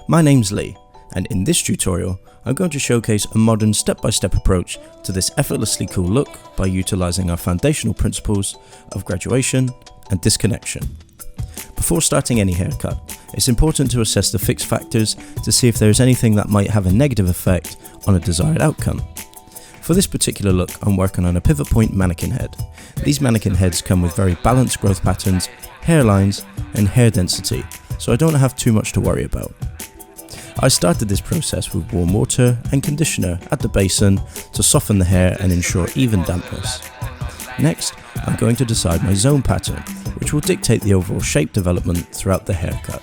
My name's Leigh, and in this tutorial I'm going to showcase a modern step-by-step approach to this effortlessly cool look by utilising our foundational principles of graduation and disconnection. Before starting any haircut, it's important to assess the fixed factors to see if there is anything that might have a negative effect on a desired outcome. For this particular look, I'm working on a pivot point mannequin head. These mannequin heads come with very balanced growth patterns, hairlines and hair density, so I don't have too much to worry about. I started this process with warm water and conditioner at the basin to soften the hair and ensure even dampness. Next, I'm going to decide my zone pattern, which will dictate the overall shape development throughout the haircut.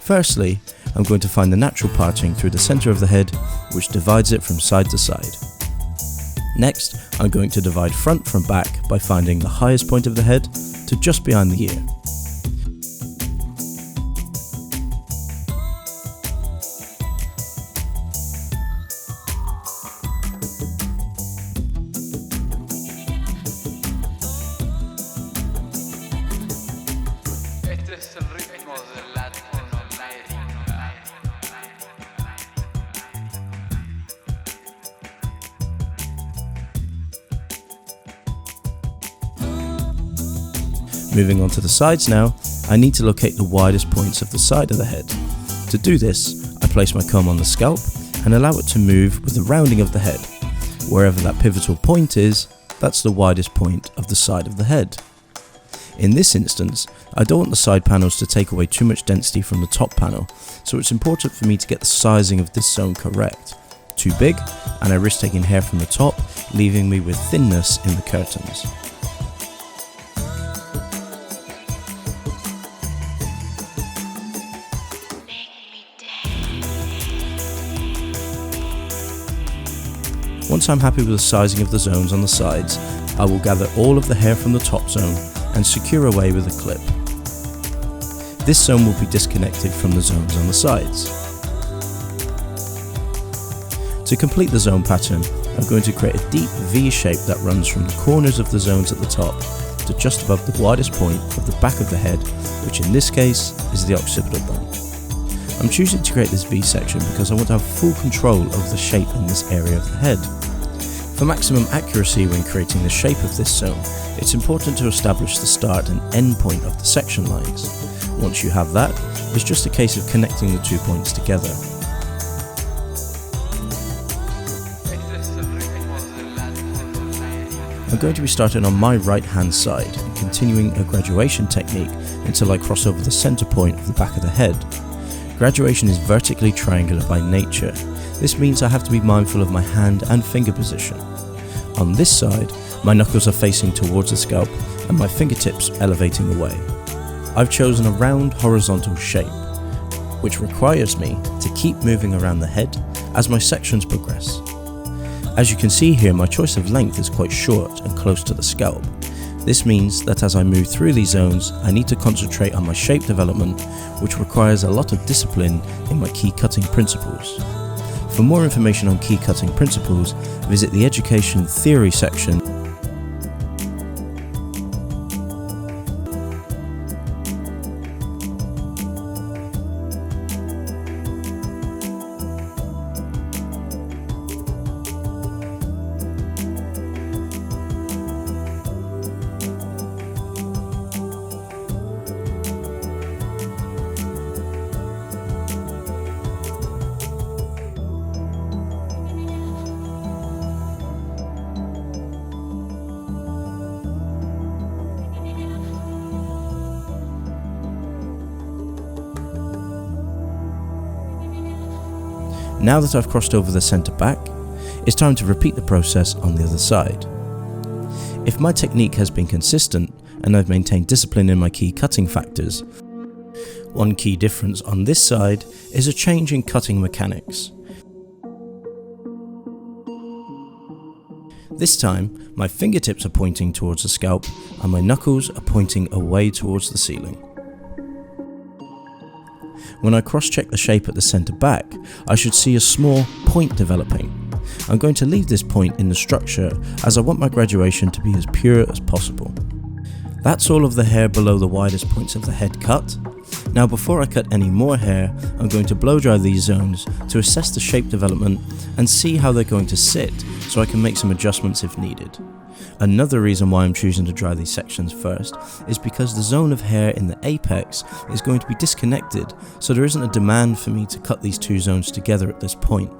Firstly, I'm going to find the natural parting through the centre of the head, which divides it from side to side. Next, I'm going to divide front from back by finding the highest point of the head to just behind the ear. Moving on to the sides now, I need to locate the widest points of the side of the head. To do this, I place my comb on the scalp and allow it to move with the rounding of the head. Wherever that pivotal point is, that's the widest point of the side of the head. In this instance, I don't want the side panels to take away too much density from the top panel, so it's important for me to get the sizing of this zone correct. Too big, and I risk taking hair from the top, leaving me with thinness in the curtains. Once I'm happy with the sizing of the zones on the sides, I will gather all of the hair from the top zone and secure away with a clip. This zone will be disconnected from the zones on the sides. To complete the zone pattern, I'm going to create a deep V shape that runs from the corners of the zones at the top to just above the widest point of the back of the head, which in this case is the occipital bone. I'm choosing to create this V section because I want to have full control of the shape in this area of the head. For maximum accuracy when creating the shape of this zone, it's important to establish the start and end point of the section lines. Once you have that, it's just a case of connecting the 2 points together. I'm going to be starting on my right hand side and continuing a graduation technique until I cross over the center point of the back of the head. Graduation is vertically triangular by nature. This means I have to be mindful of my hand and finger position. On this side, my knuckles are facing towards the scalp and my fingertips elevating away. I've chosen a round horizontal shape, which requires me to keep moving around the head as my sections progress. As you can see here, my choice of length is quite short and close to the scalp. This means that as I move through these zones, I need to concentrate on my shape development, which requires a lot of discipline in my key cutting principles. For more information on key cutting principles, visit the education theory section. Now that I've crossed over the centre back, it's time to repeat the process on the other side. If my technique has been consistent and I've maintained discipline in my key cutting factors, one key difference on this side is a change in cutting mechanics. This time, my fingertips are pointing towards the scalp and my knuckles are pointing away towards the ceiling. When I cross-check the shape at the centre back, I should see a small point developing. I'm going to leave this point in the structure as I want my graduation to be as pure as possible. That's all of the hair below the widest points of the head cut. Now before I cut any more hair, I'm going to blow dry these zones to assess the shape development and see how they're going to sit so I can make some adjustments if needed. Another reason why I'm choosing to dry these sections first is because the zone of hair in the apex is going to be disconnected, so there isn't a demand for me to cut these two zones together at this point.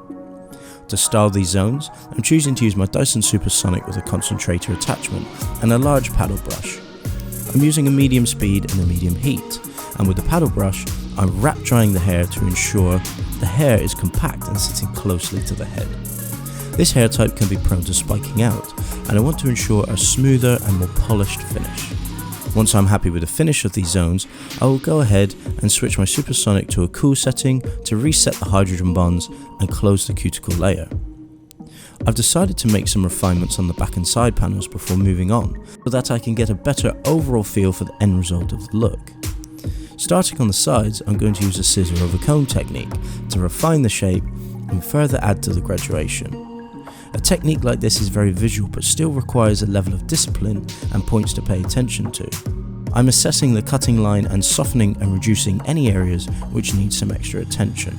To style these zones, I'm choosing to use my Dyson Supersonic with a concentrator attachment and a large paddle brush. I'm using a medium speed and a medium heat, and with the paddle brush, I'm wrap drying the hair to ensure the hair is compact and sitting closely to the head. This hair type can be prone to spiking out, and I want to ensure a smoother and more polished finish. Once I'm happy with the finish of these zones, I will go ahead and switch my Supersonic to a cool setting to reset the hydrogen bonds and close the cuticle layer. I've decided to make some refinements on the back and side panels before moving on, so that I can get a better overall feel for the end result of the look. Starting on the sides, I'm going to use a scissor-over-comb technique to refine the shape and further add to the graduation. A technique like this is very visual but still requires a level of discipline and points to pay attention to. I'm assessing the cutting line and softening and reducing any areas which need some extra attention.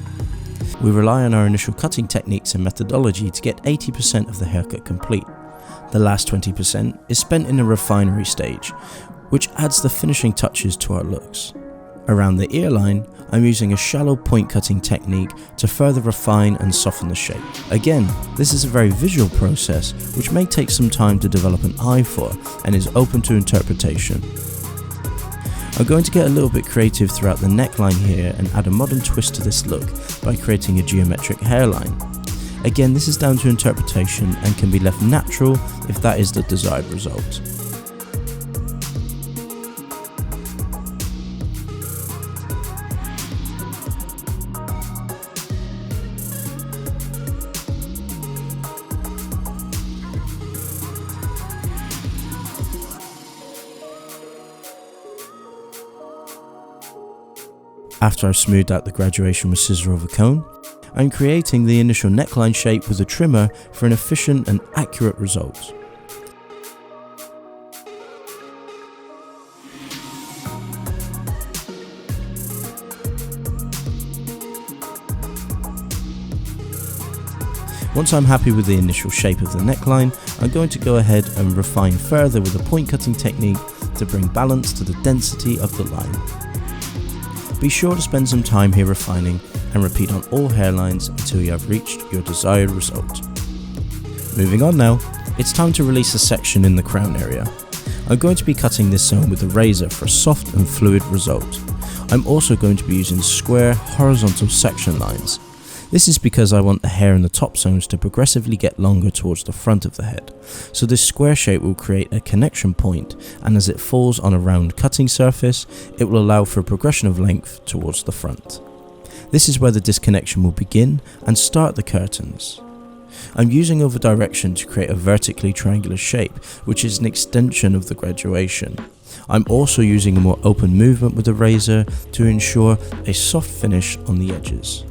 We rely on our initial cutting techniques and methodology to get 80% of the haircut complete. The last 20% is spent in a refinery stage, which adds the finishing touches to our looks. Around the ear line, I'm using a shallow point cutting technique to further refine and soften the shape. Again, this is a very visual process which may take some time to develop an eye for and is open to interpretation. I'm going to get a little bit creative throughout the neckline here and add a modern twist to this look by creating a geometric hairline. Again, this is down to interpretation and can be left natural if that is the desired result. After I've smoothed out the graduation with scissor-over-comb, I'm creating the initial neckline shape with a trimmer for an efficient and accurate result. Once I'm happy with the initial shape of the neckline, I'm going to go ahead and refine further with a point cutting technique to bring balance to the density of the line. Be sure to spend some time here refining and repeat on all hairlines until you have reached your desired result. Moving on now, it's time to release a section in the crown area. I'm going to be cutting this zone with a razor for a soft and fluid result. I'm also going to be using square horizontal section lines. This is because I want the hair in the top zones to progressively get longer towards the front of the head, so this square shape will create a connection point, and as it falls on a round cutting surface, it will allow for a progression of length towards the front. This is where the disconnection will begin and start the curtains. I'm using over direction to create a vertically triangular shape, which is an extension of the graduation. I'm also using a more open movement with the razor to ensure a soft finish on the edges.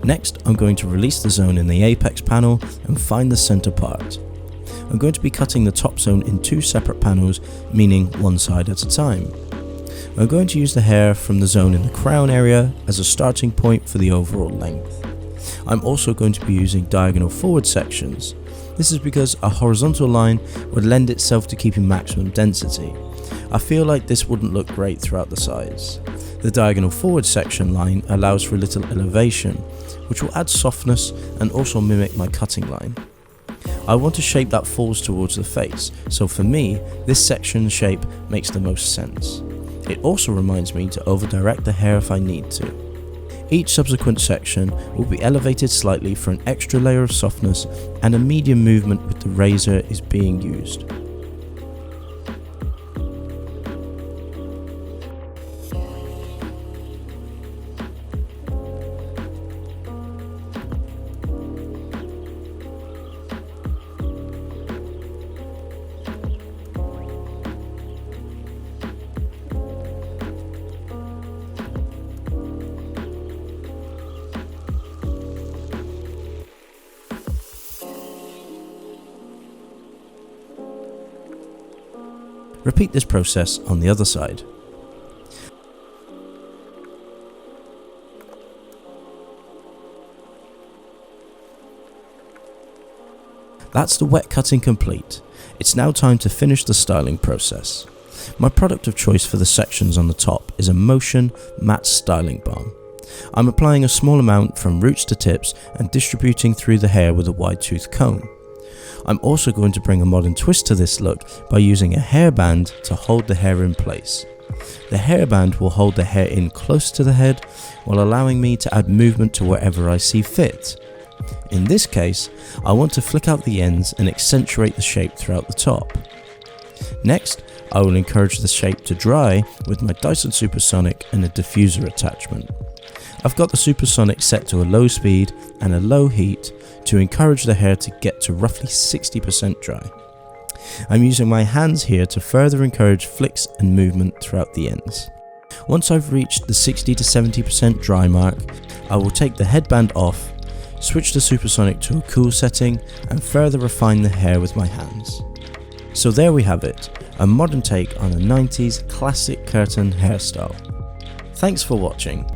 Next, I'm going to release the zone in the apex panel and find the center part. I'm going to be cutting the top zone in two separate panels, meaning one side at a time. I'm going to use the hair from the zone in the crown area as a starting point for the overall length. I'm also going to be using diagonal forward sections. This is because a horizontal line would lend itself to keeping maximum density. I feel like this wouldn't look great throughout the sides. The diagonal forward section line allows for a little elevation, which will add softness and also mimic my cutting line. I want a shape that falls towards the face, so for me, this section shape makes the most sense. It also reminds me to over-direct the hair if I need to. Each subsequent section will be elevated slightly for an extra layer of softness, and a medium movement with the razor is being used. Repeat this process on the other side. That's the wet cutting complete. It's now time to finish the styling process. My product of choice for the sections on the top is a Motion Matte Styling Balm. I'm applying a small amount from roots to tips and distributing through the hair with a wide tooth comb. I'm also going to bring a modern twist to this look by using a hairband to hold the hair in place. The hairband will hold the hair in close to the head while allowing me to add movement to wherever I see fit. In this case, I want to flick out the ends and accentuate the shape throughout the top. Next, I will encourage the shape to dry with my Dyson Supersonic and a diffuser attachment. I've got the Supersonic set to a low speed and a low heat to encourage the hair to get to roughly 60% dry. I'm using my hands here to further encourage flicks and movement throughout the ends. Once I've reached the 60 to 70% dry mark, I will take the headband off, switch the Supersonic to a cool setting and further refine the hair with my hands. So there we have it, a modern take on a 90s classic curtain hairstyle. Thanks for watching.